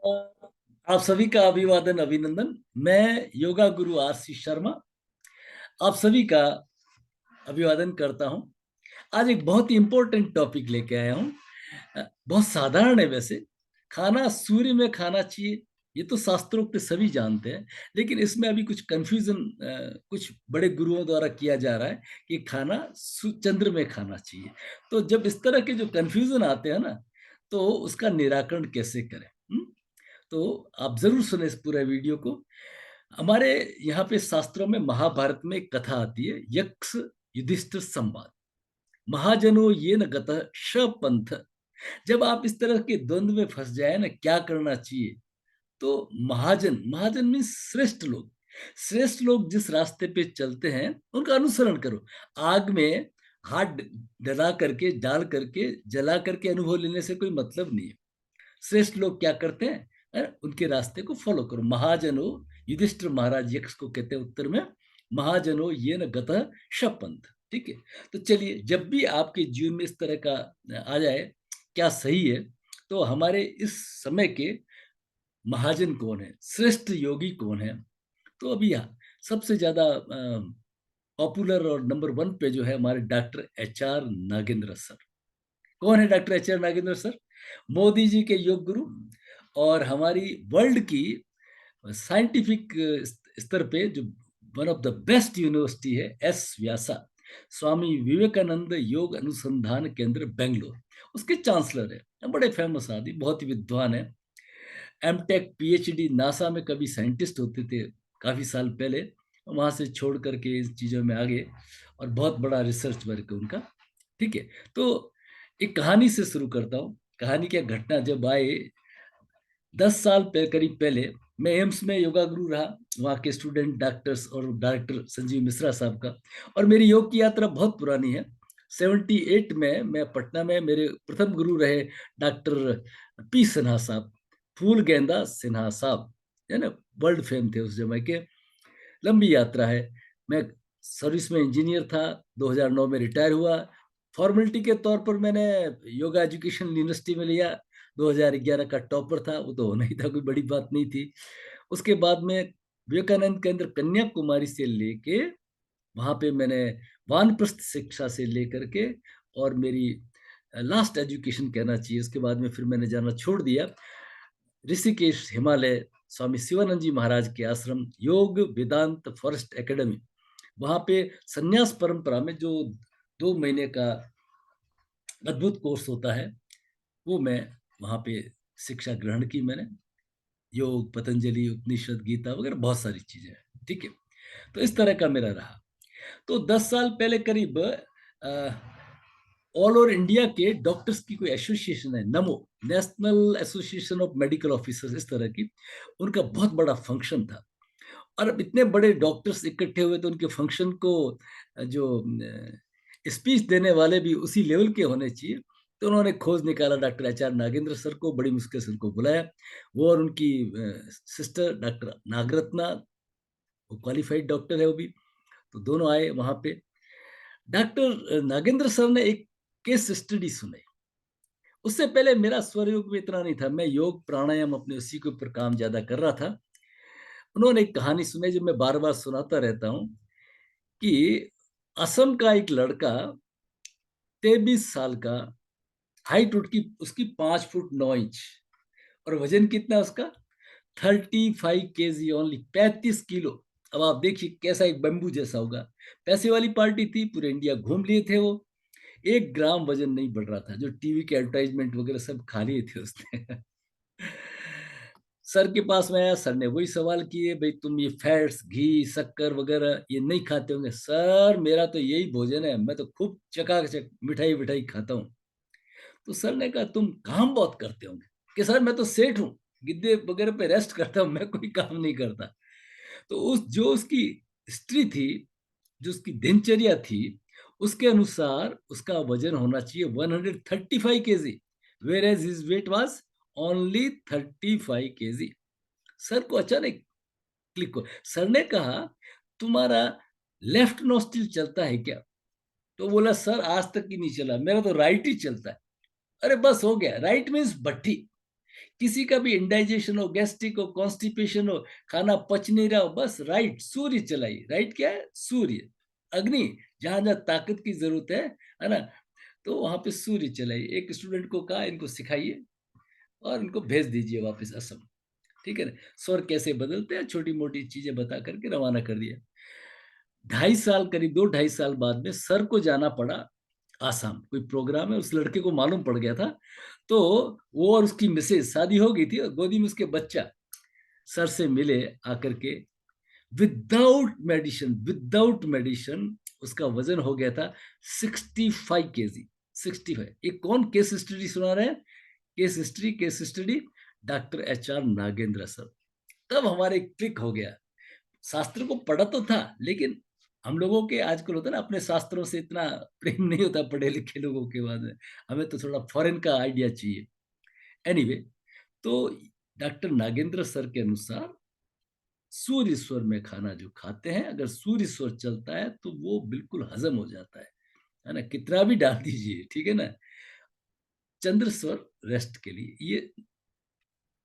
आप सभी का अभिवादन अभिनंदन। मैं योगा गुरु आरसी शर्मा आप सभी का अभिवादन करता हूं। आज एक बहुत ही इंपॉर्टेंट टॉपिक लेके आया हूं। बहुत साधारण है वैसे। खाना सूर्य में खाना चाहिए, ये तो शास्त्रोक्त सभी जानते हैं। लेकिन इसमें अभी कुछ कंफ्यूजन कुछ बड़े गुरुओं द्वारा किया जा रहा है कि खाना चंद्र में खाना चाहिए। तो जब इस तरह के जो कंफ्यूजन आते हैं ना, तो उसका निराकरण कैसे करें? तो आप जरूर सुने इस पूरे वीडियो को। हमारे यहाँ पे शास्त्रों में महाभारत में एक कथा आती है, यक्ष युधिष्ठिर संवाद। महाजनो ये न गतः शपंथ। जब आप इस तरह के द्वंद्व में फंस जाए ना, क्या करना चाहिए? तो महाजन, महाजन मीन्स श्रेष्ठ लोग जिस रास्ते पे चलते हैं उनका अनुसरण करो। आग में हाथ डला करके, डाल करके, जला करके अनुभव लेने से कोई मतलब नहीं है। श्रेष्ठ लोग क्या करते हैं? उनके रास्ते को फॉलो करो। महाजनो, युधिष्ठिर महाराज यक्ष को कहते हैं उत्तर में, महाजनो ये न गतः शपंथ। ठीक है। तो चलिए, जब भी आपके जीवन में इस तरह का आ जाए, क्या सही है? तो हमारे इस समय के महाजन कौन है, श्रेष्ठ योगी कौन है? तो अभी सबसे ज्यादा पॉपुलर और नंबर वन पे जो है हमारे डॉक्टर HR नागेंद्र सर। कौन है doctor HR Nagendra sir? Modi ji के योग गुरु। और हमारी वर्ल्ड की साइंटिफिक स्तर पे जो one of the best university है, व्यासा स्वामी विवेकानंद योग अनुसंधान केंद्र बेंगलोर, उसके चांसलर है। बड़े फेमस आदमी, बहुत ही विद्वान है। MTech PhD नासा में कभी साइंटिस्ट होते थे काफी साल पहले, वहां से छोड़ करके इस चीजों में आ गए और बहुत बड़ा रिसर्च वर्क है उनका। ठीक है। तो एक कहानी से शुरू करता हूँ। कहानी क्या घटना, जब आए 10 साल करीब पहले, मैं एम्स में योगा गुरु रहा। वहाँ के स्टूडेंट डॉक्टर्स और डायरेक्टर संजीव मिश्रा साहब का। और मेरी योग की यात्रा बहुत पुरानी है। 78 में मैं पटना में, मेरे प्रथम गुरु रहे डॉक्टर P सिन्हा साहब, फूल गेंदा सिन्हा साहब, है ना, वर्ल्ड फेम थे उस समय के। लंबी यात्रा है। मैं सर्विस में इंजीनियर था, 2009 में रिटायर हुआ। फॉर्मेलिटी के तौर पर मैंने योगा एजुकेशन यूनिवर्सिटी में लिया, 2011 का टॉपर था, वो तो होना ही था, कोई बड़ी बात नहीं थी। उसके बाद में विवेकानंद केंद्र कन्याकुमारी से लेके, वहां पे मैंने वानप्रस्थ शिक्षा से लेकर के, और मेरी लास्ट एजुकेशन कहना चाहिए, उसके बाद में फिर मैंने जाना छोड़ दिया ऋषिकेश हिमालय, स्वामी शिवानंद जी महाराज के आश्रम, योग वेदांत फॉरेस्ट एकेडमी। वहां पे संन्यास परंपरा में जो 2 महीने का अद्भुत कोर्स होता है, वो मैं वहां पे शिक्षा ग्रहण की मैंने। योग, पतंजलि, उपनिषद, गीता वगैरह बहुत सारी चीजें हैं। ठीक है। तो इस तरह का मेरा रहा। तो 10 साल पहले करीब ऑल ओवर इंडिया के डॉक्टर्स की कोई एसोसिएशन है, नमो, national association of medical officers, इस तरह की, उनका बहुत बड़ा फंक्शन था। और अब इतने बड़े डॉक्टर्स इकट्ठे हुए तो उनके फंक्शन को जो स्पीच देने वाले भी उसी लेवल के होने चाहिए। तो उन्होंने खोज निकाला, डॉक्टर HR नागेंद्र सर को बड़ी मुश्किल से उनको बुलाया। वो और उनकी सिस्टर डॉक्टर नागरत्ना, वो क्वालिफाइड डॉक्टर है वो भी। तो दोनों आए वहां पे। डॉक्टर नागेंद्र सर ने एक केस स्टडी सुनाई। उससे पहले मेरा स्वर योग में इतना नहीं था, मैं योग प्राणायाम अपने उसी के ऊपर काम ज्यादा कर रहा था। उन्होंने एक कहानी सुनाई जो मैं बार बार सुनाता रहता हूँ, कि असम का एक लड़का, 23 साल का, हाइट उसकी 5 फुट 9 इंच, और वजन कितना उसका? 35 kg ओनली, 35 किलो। अब आप देखिए कैसा एक बम्बू जैसा होगा। पैसे वाली पार्टी थी, पूरे इंडिया घूम लिए थे वो। 1 ग्राम वजन नहीं बढ़ रहा था, जो टीवी के एडवर्टाइजमेंट वगैरह सब खा लिए थे उसने। सर के पास में आया, सर ने वही सवाल किए, भाई तुम ये फैट्स, घी, शक्कर वगैरह ये नहीं खाते होंगे? सर मेरा तो यही भोजन है, मैं तो खूब चकाचक मिठाई विठाई खाता हूँ। तो सर ने कहा तुम काम बहुत करते होंगे। कि सर मैं तो सेठ हूँ, गिद्दे वगैरह पे रेस्ट करता हूँ, मैं कोई काम नहीं करता। तो उसकी हिस्ट्री थी, जो उसकी दिनचर्या थी, उसके अनुसार उसका वजन होना चाहिए 135 kg, whereas his weight was only 35 kg। Sir को अचानक क्लिक हो। सर ने कहा तुम्हारा लेफ्ट नोस्ट्रिल चलता है क्या? तो बोला सर आज तक ही नहीं चला, मेरा तो राइट ही चलता है। अरे बस हो गया, राइट मीन्स भट्टी। किसी का भी इंडाइजेशन हो, गैस्ट्रिक हो, कॉन्स्टिपेशन हो, खाना पच नहीं रहा हो, बस राइट सूर्य चलाइए। राइट क्या है? सूर्य, अग्नि। जहां जहां ताकत की जरूरत है ना, तो वहां पे सूर्य चलाइए। एक स्टूडेंट को कहा इनको सिखाइए और इनको भेज दीजिए वापस असम। ठीक है ना, स्वर कैसे बदलते हैं, छोटी मोटी चीजें बता करके रवाना कर दिया। 2.5 साल, करीब 2-2.5 साल बाद में सर को जाना पड़ा आसाम, कोई प्रोग्राम है, उस लड़के को मालूम पड़ गया था। तो वो और उसकी मिसेज, शादी हो गई थी और गोदी में उसके बच्चा, सर से मिले आकर के। विदाउट मेडिसिन उसका वजन हो गया था 65 kg। 65। ये कौन केस स्टडी सुना रहे हैं? Case study doctor HR Nagendra sir. तब हमारे क्लिक हो गया। शास्त्र को पढ़ा तो था, लेकिन हम लोगों के आजकल होता है ना, अपने शास्त्रों से इतना प्रेम नहीं होता पढ़े लिखे लोगों के बाद में। हमें तो थोड़ा फॉरेन का आइडिया चाहिए। एनीवे, तो डॉक्टर नागेंद्र सर के अनुसार सूर्य स्वर में खाना जो खाते हैं, अगर सूर्य स्वर चलता है तो वो बिल्कुल हजम हो जाता है ना, कितना भी डाल दीजिए, ठीक है ना। चंद्र स्वर रेस्ट के लिए, ये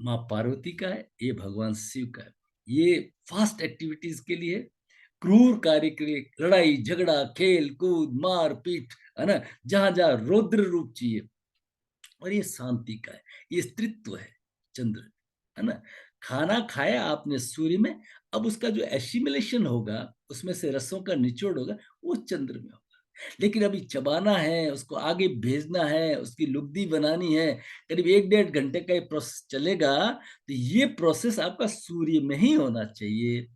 माँ पार्वती का है, ये भगवान शिव का है। ये फास्ट एक्टिविटीज के लिए, क्रूर कार्य के लिए, लड़ाई झगड़ा खेल कूद मार पीट, है ना, जहां जहां रौद्र रूप चाहिए। और ये शांति का है, ये स्त्रीत्व है चंद्र, है ना। खाना खाया आपने सूर्य में, अब उसका जो एसिमिलेशन होगा, उसमें से रसों का निचोड़ होगा, वो चंद्र में होगा। लेकिन अभी चबाना है, उसको आगे भेजना है, उसकी लुगदी बनानी है, करीब 1-1.5 घंटे का ये प्रोसेस चलेगा। तो ये प्रोसेस आपका सूर्य में ही होना चाहिए,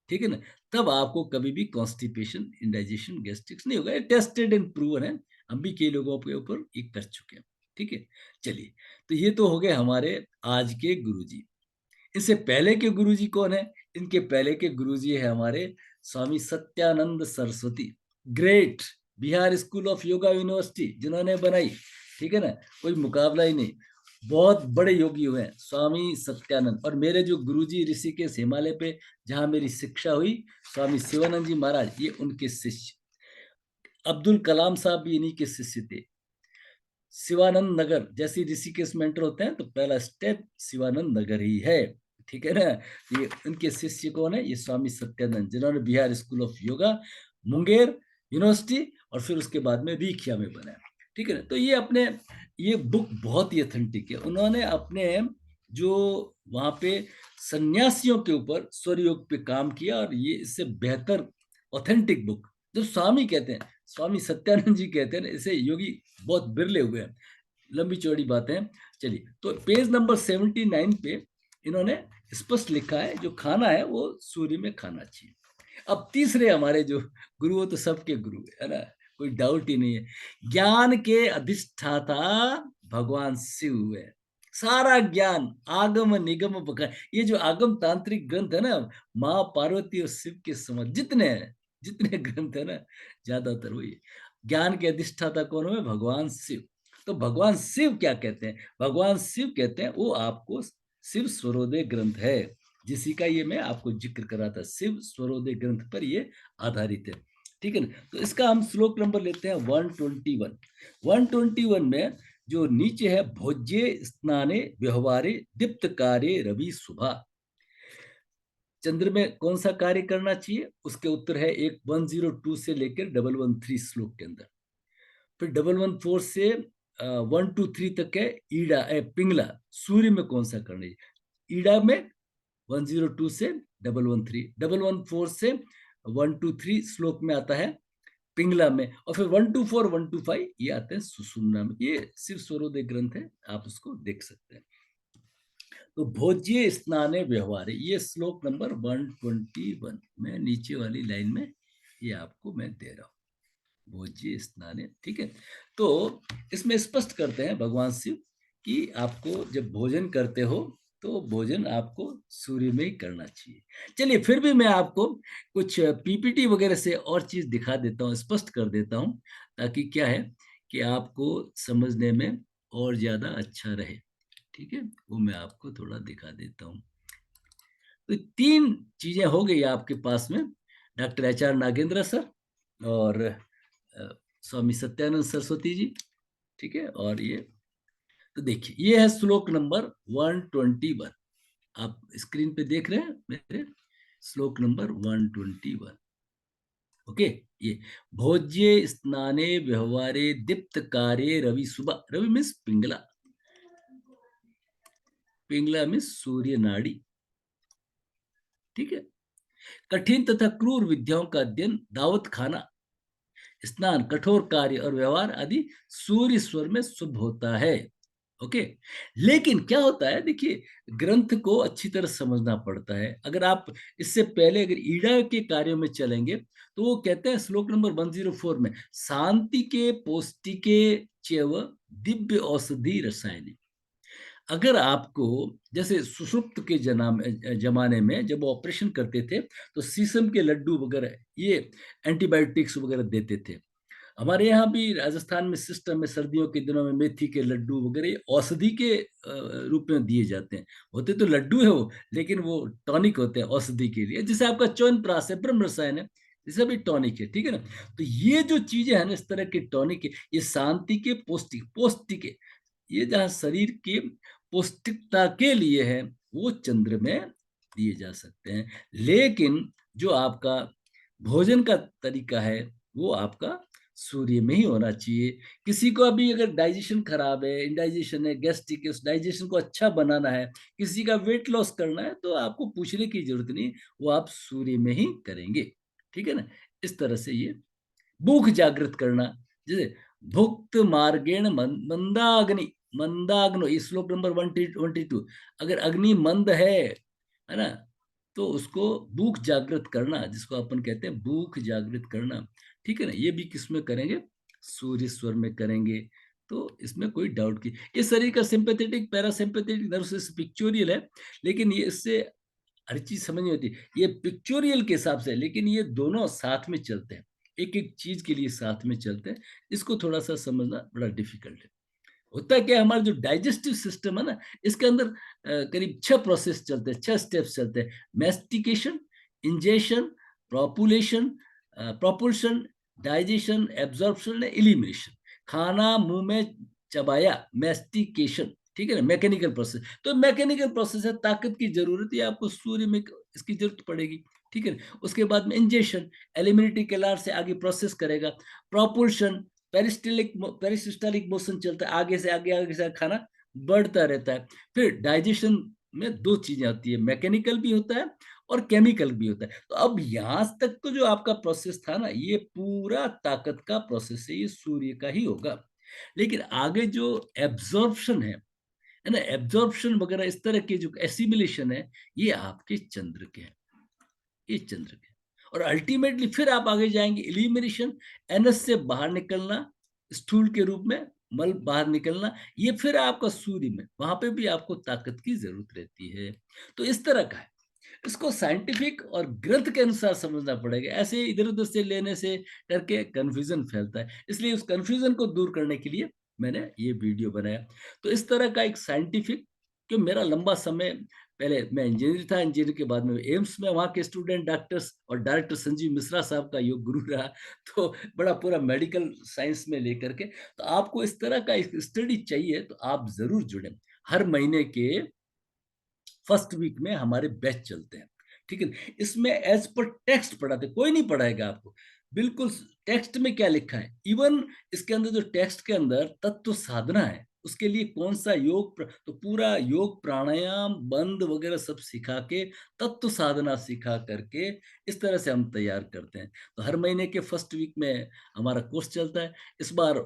ठीक है ना। तब आपको कभी भी कॉन्स्टिपेशन, इंडाइजेशन, गैस्ट्रिक्स नहीं होगा। टेस्टेड एंड प्रूवन है, हम भी कई लोगों के ऊपर ये कर चुके हैं, ठीक है। चलिए, तो ये तो हो गए हमारे आज के गुरुजी। इससे पहले के गुरुजी कौन है? इनके पहले के गुरुजी है हमारे Swami Satyananda Saraswati, great, Bihar school of yoga university जिन्होंने बनाई, ठीक है ना, कोई मुकाबला ही नहीं। बहुत बड़े योगी हुए हैं स्वामी सत्यानंद। और मेरे जो गुरुजी ऋषिकेश हिमालय पे जहां मेरी शिक्षा हुई, स्वामी शिवानंद जी महाराज, ये उनके शिष्य। अब्दुल कलाम साहब भी इन्हीं के शिष्य थे। शिवानंद नगर, जैसे ऋषिकेश में एंटर होते हैं तो पहला स्टेप शिवानंद नगर ही है, ठीक है ना। ये उनके शिष्य कौन है? ये स्वामी सत्यानंद, जिन्होंने Bihar school of yoga, Munger university, और फिर उसके बाद में रीखिया में बनाया, ठीक है ना। तो ये अपने, ये बुक बहुत ही ऑथेंटिक है। उन्होंने अपने जो वहां पे सन्यासियों के ऊपर स्वर योग पे काम किया, और ये इससे बेहतर ऑथेंटिक बुक जो स्वामी कहते हैं, स्वामी सत्यानंद जी कहते हैं, इसे योगी बहुत बिरले हुए हैं। लंबी चौड़ी बातें हैं। चलिए, तो पेज नंबर 79 पे इन्होंने स्पष्ट लिखा है, जो खाना है वो सूर्य में खाना चाहिए। अब तीसरे हमारे जो गुरु, वो तो सबके गुरु है ना, कोई डाउट ही नहीं है। ज्ञान के अधिष्ठाता भगवान शिव है। सारा ज्ञान, आगम निगम बका, ये जो आगम तांत्रिक ग्रंथ है ना, माँ पार्वती और शिव के समझ जितने हैं, जितने ग्रंथ है ना, ज्यादातर वही है। ज्ञान के अधिष्ठाता कौन है? भगवान शिव। तो भगवान शिव क्या कहते हैं? भगवान शिव कहते हैं, वो आपको शिव स्वरोदय ग्रंथ है, जिसी का ये मैं आपको जिक्र करा था, शिव स्वरोदय ग्रंथ पर ये आधारित है, ठीक है ना। तो इसका हम श्लोक नंबर लेते हैं 121। 121 में जो नीचे है, भोज्ये स्नाने व्यवहारे दीप्त कार्य रवि शुभा। चंद्र में कौन सा कार्य करना चाहिए? उसके उत्तर है एक 102 से लेकर 113 श्लोक के अंदर। फिर 114 से 123 तक है ईड़ा पिंगला, सूर्य में कौन सा करना चाहिए? ईड़ा में 102 से 113, 114 से 123 श्लोक में आता है पिंगला में, और फिर 124 125 ये आते हैं सुषुम्ना में। ये सिर्फ स्वरोदय ग्रंथ है, आप उसको देख सकते हैं। तो भोज्य स्नाने व्यवहार, ये श्लोक नंबर 121 में नीचे वाली लाइन में ये आपको मैं दे रहा हूँ, भोज्य स्नाने, ठीक है। तो इसमें स्पष्ट करते हैं भगवान शिव कि आपको जब भोजन करते हो तो भोजन आपको सूर्य में ही करना चाहिए। चलिए, फिर भी मैं आपको कुछ PPT वगैरह से और चीज दिखा देता हूँ, स्पष्ट कर देता हूँ, ताकि क्या है कि आपको समझने में और ज्यादा अच्छा रहे, ठीक है। वो मैं आपको थोड़ा दिखा देता हूँ। तो 3 चीजें हो गई आपके पास में, डॉक्टर HR नागेंद्र सर और स्वामी सत्यानंद सरस्वती जी, ठीक है। और ये, तो देखिए ये है श्लोक नंबर 121। आप स्क्रीन पे देख रहे हैं मेरे, श्लोक नंबर 121। ओके। ये भोज्ये स्नाने व्यवहारे दीप्त कार्ये रवि सुबह, रवि मीन्स पिंगला, पिंगला मीन्स सूर्य नाड़ी। ठीक है। कठिन तथा क्रूर विद्याओं का अध्ययन, दावत खाना, स्नान, कठोर कार्य और व्यवहार आदि सूर्य स्वर में शुभ होता है। ओके। लेकिन क्या होता है, देखिए ग्रंथ को अच्छी तरह समझना पड़ता है। अगर आप इससे पहले अगर ईड़ा के कार्यों में चलेंगे तो वो कहते हैं श्लोक नंबर 104 में, शांति के पौष्टिके चैव दिव्य औषधि रसायने। अगर आपको जैसे सुषुप्त के जमाने में जब ऑपरेशन करते थे तो शीशम के लड्डू वगैरह ये एंटीबायोटिक्स वगैरह देते थे। हमारे यहाँ भी राजस्थान में सिस्टम में सर्दियों के दिनों में मेथी के लड्डू वगैरह औषधि के रूप में दिए जाते हैं। होते तो लड्डू है वो, लेकिन वो टॉनिक होते हैं औषधि के लिए। जैसे आपका च्यवनप्राश है, ब्रह्म रसायन है, जैसे भी टॉनिक है। ठीक है ना। तो ये जो चीजें हैं ना, इस तरह के टॉनिक है, ये शांति के पौष्टिक, पौष्टिक है, ये जहाँ शरीर के पौष्टिकता के लिए है, वो चंद्र में दिए जा सकते हैं। लेकिन जो आपका भोजन का तरीका है वो आपका सूर्य में ही होना चाहिए। किसी को अभी अगर डाइजेशन खराब है, इंडाइजेशन है, गैस्ट्रिक है, उस डाइजेशन को अच्छा बनाना है, किसी का वेट लॉस करना है, तो आपको पूछने की जरूरत नहीं, वो आप सूर्य में ही करेंगे। ठीक है ना। इस तरह से ये भूख जागृत करना, जैसे भुक्त मार्गेण मंदाग्नि, मंदाग्नो, ये श्लोक नंबर 122। अगर अग्नि मंद है ना, तो उसको भूख जागृत करना, जिसको अपन कहते हैं भूख जागृत करना। ठीक है ना। ये भी किस में करेंगे, सूर्य स्वर में करेंगे। तो इसमें कोई डाउट की, ये शरीर का sympathetic parasympathetic nervous system pictorial है, लेकिन ये इससे हर चीज समझ नहीं होती। ये पिक्चोरियल के हिसाब से, लेकिन ये दोनों साथ में चलते हैं, एक एक चीज के लिए साथ में चलते हैं। इसको थोड़ा सा समझना बड़ा डिफिकल्ट है। होता है क्या, हमारा जो डाइजेस्टिव सिस्टम है ना, इसके अंदर करीब 6 प्रोसेस चलते हैं, 6 स्टेप्स चलते हैं। Mastication, ingestion, propulsion, propulsion, digestion, absorption, elimination. खाना मुंह में चबाया, मैस्टिकेशन। ठीक है ना, मैकेनिकल प्रोसेस। तो मैकेनिकल प्रोसेस है, ताकत की जरूरत है आपको, सूर्य में इसकी जरूरत पड़ेगी। ठीक है ना। उसके बाद में इंजेशन, एलिमिनेटरी केलार से आगे प्रोसेस करेगा। प्रोपल्शन, पेरिस्टालिक मोशन चलता है, आगे से आगे, आगे से खाना बढ़ता रहता है। फिर डाइजेशन में 2 चीजें आती है, मैकेनिकल भी होता है और केमिकल भी होता है। तो अब यहां तक तो जो आपका प्रोसेस था ना, ये पूरा ताकत का प्रोसेस है, ये सूर्य का ही होगा। लेकिन आगे जो एब्जॉर्प्शन है ना, एब्जॉर्प्शन वगैरह इस तरह के जो एसिमिलेशन है, ये आपके चंद्र के हैं, ये चंद्र के। और अल्टीमेटली फिर आप आगे जाएंगे, एलिमिनेशन, एनस से बाहर निकलना, स्थूल के रूप में मल बाहर निकलना, ये फिर आपका सूर्य में, वहां पे भी आपको ताकत की जरूरत रहती है। तो इस तरह का है। इसको साइंटिफिक और ग्रंथ के अनुसार समझना पड़ेगा। ऐसे इधर उधर से लेने से करके कंफ्यूजन फैलता है। इसलिए उस कंफ्यूजन को दूर करने के लिए मैंने ये वीडियो बनाया। तो इस तरह का एक साइंटिफिक, कि मेरा लंबा समय, पहले मैं इंजीनियर था, इंजीनियर के बाद में एम्स में, वहाँ के स्टूडेंट डॉक्टर्स और डायरेक्टर संजीव मिश्रा साहब का योग गुरु रहा। तो बड़ा पूरा मेडिकल साइंस में लेकर के, तो आपको इस तरह का स्टडी चाहिए तो आप जरूर जुड़े। हर महीने के फर्स्ट वीक में हमारे बैच चलते हैं। ठीक है। इसमें एज पर टेक्स्ट पढ़ाते, कोई नहीं पढ़ाएगा आपको, बिल्कुल टेक्स्ट में क्या लिखा है। इवन इसके अंदर जो टेक्स्ट के अंदर तत्व साधना है, उसके लिए कौन सा योग, तो पूरा योग प्राणायाम बंद वगैरह सब सिखा के, तत्व साधना सिखा करके, इस तरह से हम तैयार करते हैं। तो हर महीने के फर्स्ट वीक में हमारा कोर्स चलता है। इस बार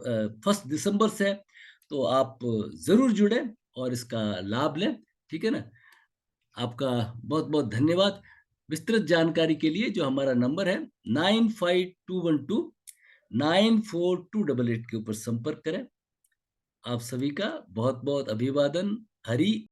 1 दिसंबर से है, तो आप जरूर जुड़े और इसका लाभ लें। ठीक है ना। आपका बहुत बहुत धन्यवाद। विस्तृत जानकारी के लिए जो हमारा नंबर है 9521294288 के ऊपर संपर्क करें। आप सभी का बहुत बहुत अभिवादन। हरि